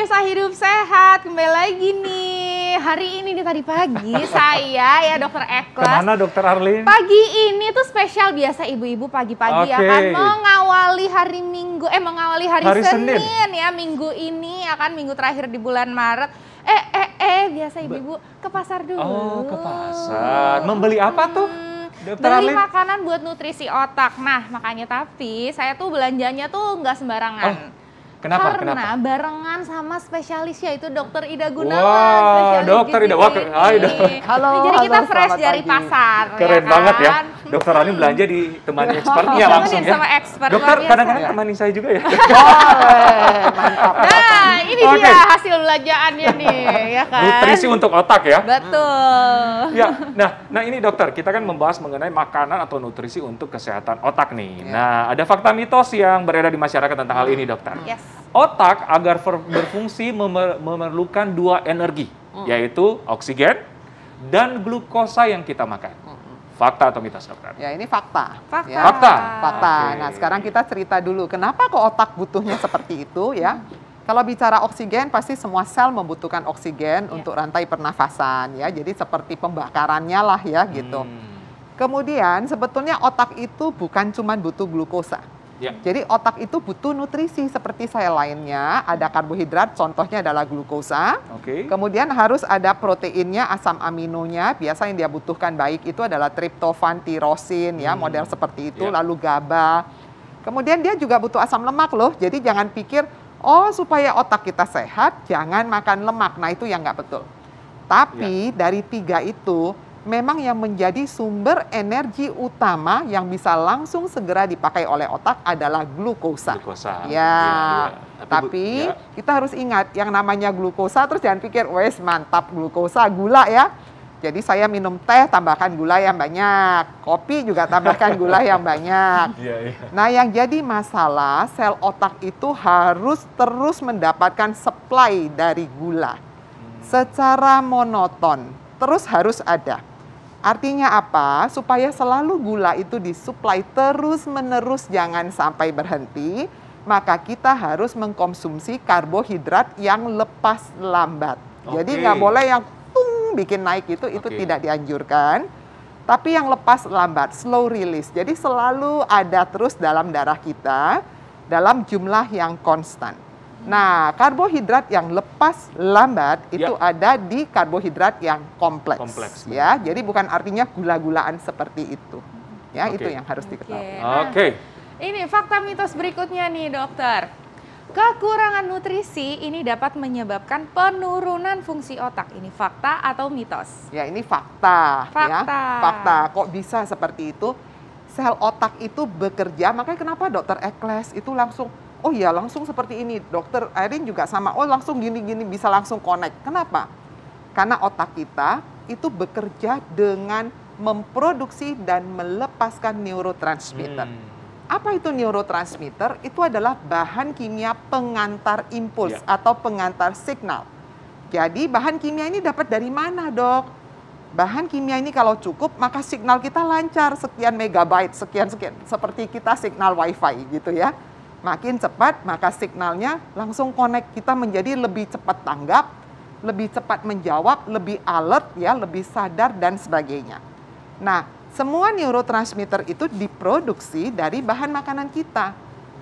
pemirsa Hidup Sehat, kembali lagi nih. Hari ini nih tadi pagi saya ya Dokter Eklas. Kemana Dokter Arlin? Pagi ini tuh spesial biasa ibu-ibu pagi-pagi ya kan mengawali hari Minggu, mengawali hari Senin ya minggu ini ya kan minggu terakhir di bulan Maret. Biasa ibu-ibu ke pasar dulu. Oh, ke pasar. Membeli apa tuh? Dokter Beli Arlin? makanan buat nutrisi otak. Nah makanya tapi saya tuh belanjanya tuh nggak sembarangan. Kenapa? Karena barengan sama spesialis yaitu Dokter Ida Gunawan. Wah, Dokter Ida. Wah, halo, jadi kita fresh dari pasar. Keren ya banget ya. kan? Dokter Arlin belanja ditemani expertnya langsung ya. Sama expert, Dokter luar biasa. kadang-kadang temani saya juga ya. Mantap. Nah, ini dia hasil belanjaannya nih, ya kan? Nutrisi untuk otak ya. Betul. Ya, nah ini dokter, kita kan membahas mengenai makanan atau nutrisi untuk kesehatan otak nih. Nah, ada fakta mitos yang beredar di masyarakat tentang hal ini, dokter. Yes. Otak agar berfungsi memerlukan dua energi, yaitu oksigen dan glukosa yang kita makan. Fakta atau mitos, dokter? Ya, ini fakta. Fakta. Ya. Fakta. Fakta. Oke. Nah, sekarang kita cerita dulu, kenapa kok otak butuhnya seperti itu ya? Kalau bicara oksigen, pasti semua sel membutuhkan oksigen untuk rantai pernafasan ya. Jadi seperti pembakarannya lah ya gitu. Kemudian sebetulnya otak itu bukan cuma butuh glukosa. Ya. Jadi otak itu butuh nutrisi seperti sel lainnya, ada karbohidrat, contohnya adalah glukosa. Oke. Kemudian harus ada proteinnya, asam aminonya, biasa yang dia butuhkan baik itu adalah triptofan, tirosin ya, model seperti itu, lalu GABA. Kemudian dia juga butuh asam lemak loh, jadi jangan pikir, oh supaya otak kita sehat, jangan makan lemak, nah itu yang nggak betul. Tapi dari tiga itu, memang yang menjadi sumber energi utama yang bisa langsung segera dipakai oleh otak adalah glukosa. Glukosa. Ya, tapi kita harus ingat yang namanya glukosa, terus jangan pikir, wes mantap glukosa, gula ya. Jadi saya minum teh, tambahkan gula yang banyak. Kopi juga tambahkan gula yang banyak. Nah, yang jadi masalah, sel otak itu harus terus mendapatkan supply dari gula. Secara monoton, terus harus ada. Artinya apa? Supaya selalu gula itu disuplai terus-menerus, jangan sampai berhenti, maka kita harus mengkonsumsi karbohidrat yang lepas lambat. Jadi nggak boleh yang bikin naik itu tidak dianjurkan. Tapi yang lepas lambat, slow release. Jadi selalu ada terus dalam darah kita dalam jumlah yang konstan. Nah, karbohidrat yang lepas lambat itu ada di karbohidrat yang kompleks ya. Jadi bukan artinya gula-gulaan seperti itu. Ya, itu yang harus diketahui. Oke. Ini fakta mitos berikutnya nih, dokter. Kekurangan nutrisi ini dapat menyebabkan penurunan fungsi otak. Ini fakta atau mitos? Ya, ini fakta. Fakta. Ya. Fakta. Kok bisa seperti itu? Sel otak itu bekerja, makanya kenapa Dokter Eklas itu langsung, oh ya langsung seperti ini. Dokter Irene juga sama, oh langsung gini-gini bisa langsung connect. Kenapa? Karena otak kita itu bekerja dengan memproduksi dan melepaskan neurotransmitter. Apa itu neurotransmitter? Itu adalah bahan kimia pengantar impuls atau pengantar signal. Jadi bahan kimia ini dapat dari mana, Dok? Bahan kimia ini kalau cukup, maka signal kita lancar, sekian megabyte, sekian-sekian. Seperti kita signal wifi gitu ya. Makin cepat, maka signalnya langsung connect. Kita menjadi lebih cepat tanggap, lebih cepat menjawab, lebih alert, ya, lebih sadar, dan sebagainya. Nah, semua neurotransmitter itu diproduksi dari bahan makanan kita.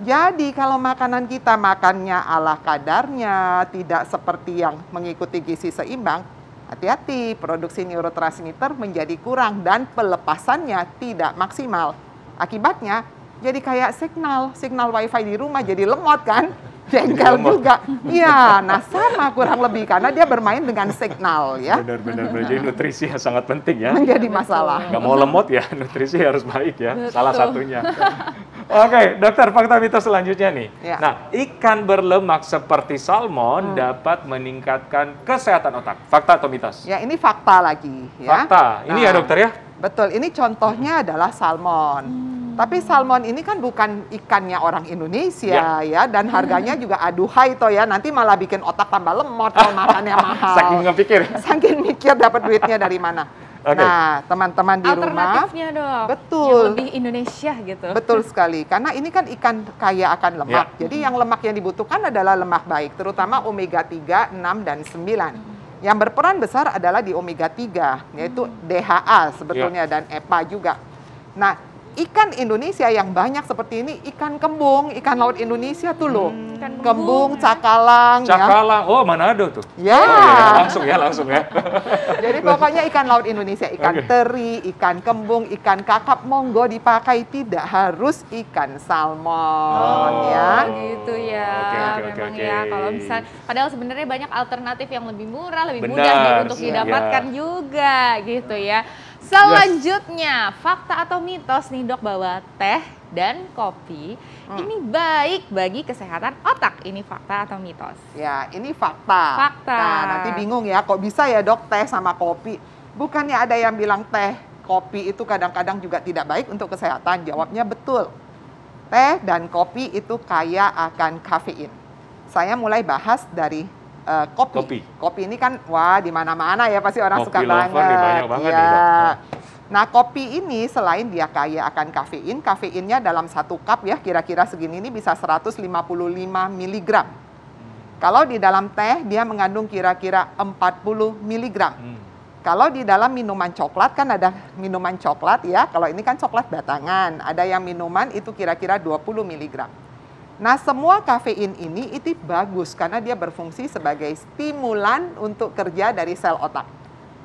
Jadi kalau makanan kita makannya ala kadarnya, tidak seperti yang mengikuti gizi seimbang, hati-hati, produksi neurotransmitter menjadi kurang dan pelepasannya tidak maksimal. Akibatnya jadi kayak signal wifi di rumah jadi lemot kan? Jengkel juga. Iya, nah sama kurang lebih karena dia bermain dengan signal ya. Benar-benar. Jadi nutrisi sangat penting ya. Menjadi masalah. Nggak mau lemot ya, nutrisi harus baik ya. Salah satunya. Oke, dokter, fakta mitos selanjutnya nih. Nah, ikan berlemak seperti salmon dapat meningkatkan kesehatan otak. Fakta atau mitos? Ya, ini fakta lagi ya. Fakta. Ini ya dokter ya? Betul, ini contohnya adalah salmon. Tapi salmon ini kan bukan ikannya orang Indonesia ya, dan harganya juga aduhai toh ya, nanti malah bikin otak tambah lemot kalau makannya mahal. Saking nggak pikir. Saking mikir dapat duitnya dari mana. Okay. Nah, teman-teman di rumah, alternatifnya dok, betul, yang lebih Indonesia gitu. Betul sekali, karena ini kan ikan kaya akan lemak. Jadi yang lemak yang dibutuhkan adalah lemak baik, terutama omega 3, 6, dan 9. Yang berperan besar adalah di omega 3, yaitu DHA sebetulnya dan EPA juga. Nah, ikan Indonesia yang banyak seperti ini, ikan kembung, ikan laut Indonesia tuh loh. Kembung, cakalang. Cakalang, oh Manado tuh. Ya. Oh, iya, langsung ya. Jadi pokoknya ikan laut Indonesia, ikan teri, ikan kembung, ikan kakap, monggo dipakai, tidak harus ikan salmon ya. Gitu ya. Memang ya, kalau misal, padahal sebenarnya banyak alternatif yang lebih murah, lebih mudah nih untuk didapatkan juga gitu ya. Selanjutnya, fakta atau mitos nih dok, bahwa teh dan kopi ini baik bagi kesehatan otak. Ini fakta atau mitos? Ya, ini fakta. Fakta. Nah, nanti bingung ya, kok bisa ya dok teh sama kopi? Bukannya ada yang bilang teh, kopi itu kadang-kadang juga tidak baik untuk kesehatan? Jawabnya betul. Teh dan kopi itu kaya akan kafein. Saya mulai bahas dari kopi. Kopi ini kan wah di mana-mana ya pasti orang kopi suka banget. Banyak banget ya. Nah, kopi ini selain dia kaya akan kafein, kafeinnya dalam 1 cup ya kira-kira segini ini bisa 155 mg. Kalau di dalam teh dia mengandung kira-kira 40 mg. Kalau di dalam minuman coklat kan ada minuman coklat ya, kalau ini kan coklat batangan, ada yang minuman itu kira-kira 20 mg. Nah, semua kafein ini itu bagus karena dia berfungsi sebagai stimulan untuk kerja dari sel otak.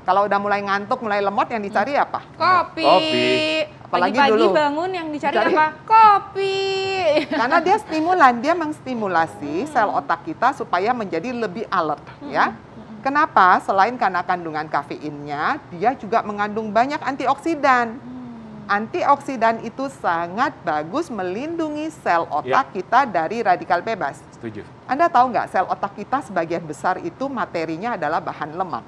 Kalau udah mulai ngantuk, mulai lemot, yang dicari apa? Kopi. Apalagi pagi-pagi dulu bangun yang dicari apa? Kopi. Karena dia stimulan, dia mengstimulasi sel otak kita supaya menjadi lebih alert ya. Kenapa? Selain karena kandungan kafeinnya, dia juga mengandung banyak antioksidan. Antioksidan itu sangat bagus melindungi sel otak kita dari radikal bebas. Setuju. Anda tahu nggak, sel otak kita sebagian besar itu materinya adalah bahan lemak.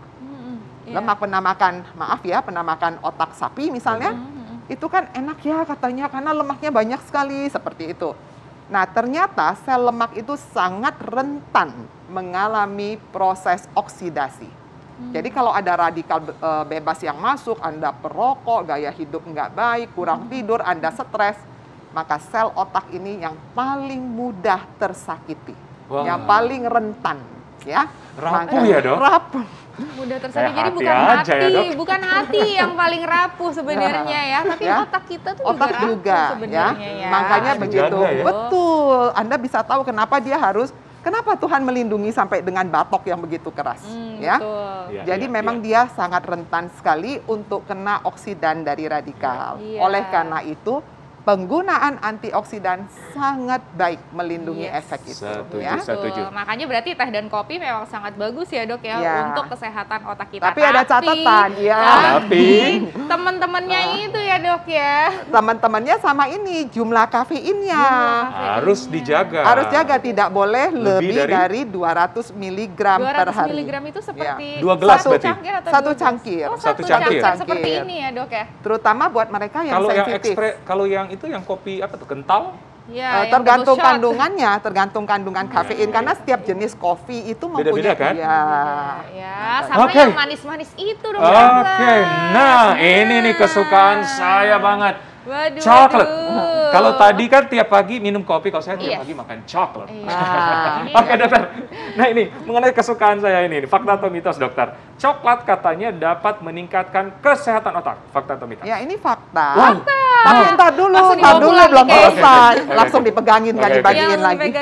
Lemak pernah makan, maaf ya, pernah makan otak sapi misalnya, itu kan enak ya katanya karena lemaknya banyak sekali, seperti itu. Nah, ternyata sel lemak itu sangat rentan mengalami proses oksidasi. Jadi kalau ada radikal bebas yang masuk, Anda perokok, gaya hidup nggak baik, kurang tidur, Anda stres, maka sel otak ini yang paling mudah tersakiti, yang paling rentan, ya. Rapuh ya dok? Rapuh. Mudah tersakiti, jadi bukan hati, ya, bukan hati yang paling rapuh sebenarnya ya, tapi otak kita tuh otak juga sebenarnya ya. Makanya begitu, ya? Betul. Anda bisa tahu kenapa dia harus. Kenapa Tuhan melindungi sampai dengan batok yang begitu keras, ya? Jadi memang dia sangat rentan sekali untuk kena oksidan dari radikal. Oleh karena itu, penggunaan antioksidan sangat baik melindungi efek itu. Setuju. Makanya berarti teh dan kopi memang sangat bagus ya dok ya, untuk kesehatan otak kita. Tapi ada catatan, ya. Tapi teman-temannya itu ya dok ya. Teman-temannya sama ini, jumlah kafeinnya. Harus dijaga. Harus jaga, tidak boleh lebih dari 200 mg per hari. 200 mg itu seperti 2 gelas berarti? Satu cangkir. Satu cangkir. Seperti ini ya dok ya. Terutama buat mereka yang sensitif. Kalau yang itu yang kopi apa tuh, kental? Ya, tergantung kandungannya, tergantung kandungan kafein karena setiap jenis kopi itu mempunyai kan? Sama yang manis-manis itu dong. Nah ini nih kesukaan saya banget. Waduh, coklat. Kalau tadi kan tiap pagi minum kopi, kalau saya tiap pagi makan coklat. Oke dokter. Nah ini mengenai kesukaan saya ini, fakta atau mitos dokter? Coklat katanya dapat meningkatkan kesehatan otak. Fakta atau mitos? Ya ini fakta. Tapi entar dulu belum selesai. Langsung dipegangin, nggak dibagiin lagi.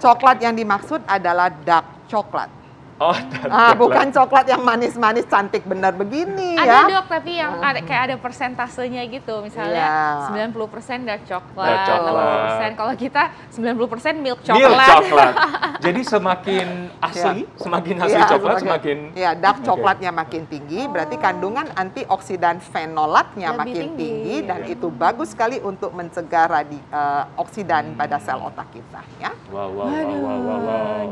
Coklat yang dimaksud adalah dark coklat. Bukan coklat yang manis-manis cantik benar begini ya. Ada dok, tapi yang kayak ada persentasenya gitu. Misalnya 90% dark coklat, 60%. Kalau kita 90% milk coklat. Milk coklat. Jadi semakin asli, semakin asli coklat, semakin... Ya, dark coklatnya makin tinggi, berarti kandungan antioksidan fenolatnya makin tinggi, dan itu bagus sekali untuk mencegah oksidan pada sel otak kita. Ya. Wow.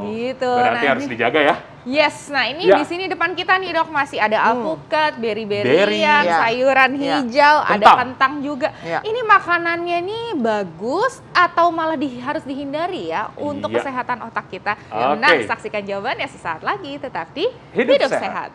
Gitu. Berarti harus dijaga ya. Yes, nah ini di sini depan kita nih dok masih ada alpukat, beri-berian, sayuran hijau, ada kentang juga. Ini makanannya nih bagus atau malah harus dihindari ya untuk kesehatan otak kita? Nah, saksikan jawabannya sesaat lagi, tetap di Hidup Sehat.